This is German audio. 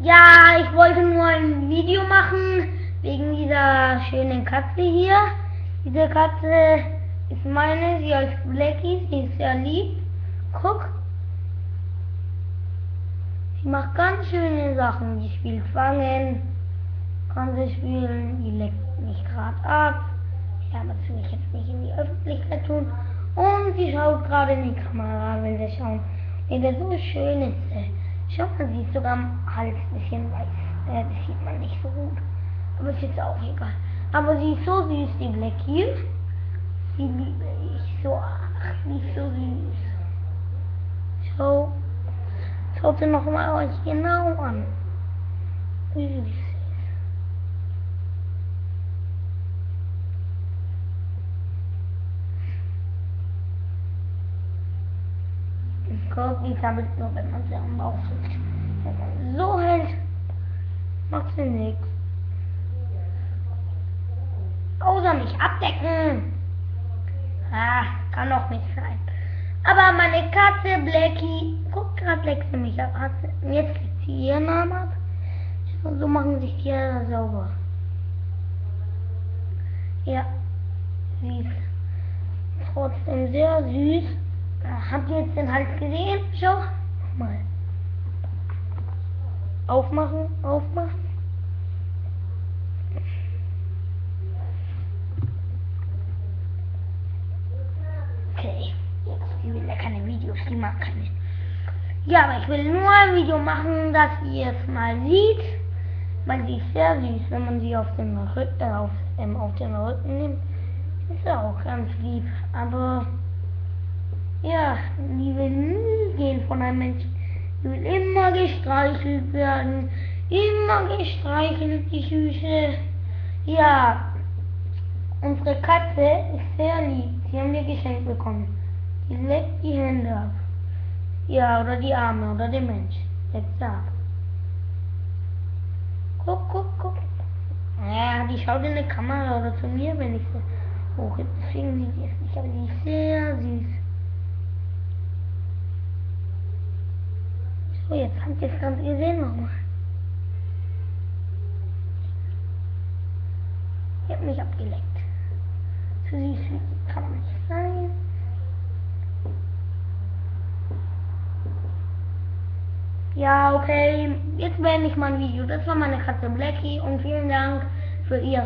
Ja, ich wollte nur ein Video machen wegen dieser schönen Katze hier. Diese Katze ist meine, sie heißt Blacky, sie ist sehr lieb. Guck. Sie macht ganz schöne Sachen. Die spielt Fangen, kann sie spielen, die leckt mich gerade ab. Ja, aber das will ich jetzt nicht in die Öffentlichkeit tun. Und sie schaut gerade in die Kamera, will sie schauen. Wie der so schön ist. Schau mal, sie ist sogar am Hals ein bisschen weiß. Das sieht man nicht so gut. Aber ist jetzt auch egal. Aber sie ist so süß, die Blacky. Die liebe ich so. Ach, die ist so süß. Schau. Schaut sie noch mal euch genau an. Wie süß sie ist. Guck, die sammelt nur, wenn man sie am Bauch drückt. Wenn man so hält, macht sie nichts. Außer mich abdecken. Ah, kann doch nicht sein. Aber meine Katze Blacky, guck, gerade leckt sie mich ab. Jetzt legt sie ihren Namen ab. So machen sich die ja sauber. Ja, sie ist trotzdem sehr süß. Habt ihr jetzt den Hals gesehen? Schau mal. Aufmachen, aufmachen. Okay, sie will ja keine Videos, die mag keine. Ja, aber ich will nur ein Video machen, dass ihr es mal sieht. Weil sie ist sehr süß, wenn man sie auf den Rücken nimmt. Ist ja auch ganz lieb, aber ja, die will nie gehen von einem Menschen. Die will immer gestreichelt werden. Immer gestreichelt, die Süße. Ja, unsere Katze ist sehr lieb. Sie haben wir geschenkt bekommen. Die leckt die Hände ab. Ja, oder die Arme, oder den Mensch. Leckt sie ab. Guck, guck, guck. Ja, die schaut in die Kamera oder zu mir, wenn ich so hoch. Deswegen sieht sie es nicht, aber die ist sehr süß. So, jetzt habt ihr es gerade gesehen nochmal. Ich hab mich abgeleckt. So süß wie die kann man nicht sein. Ja, okay. Jetzt beende ich mein Video. Das war meine Katze Blacky und vielen Dank für ihr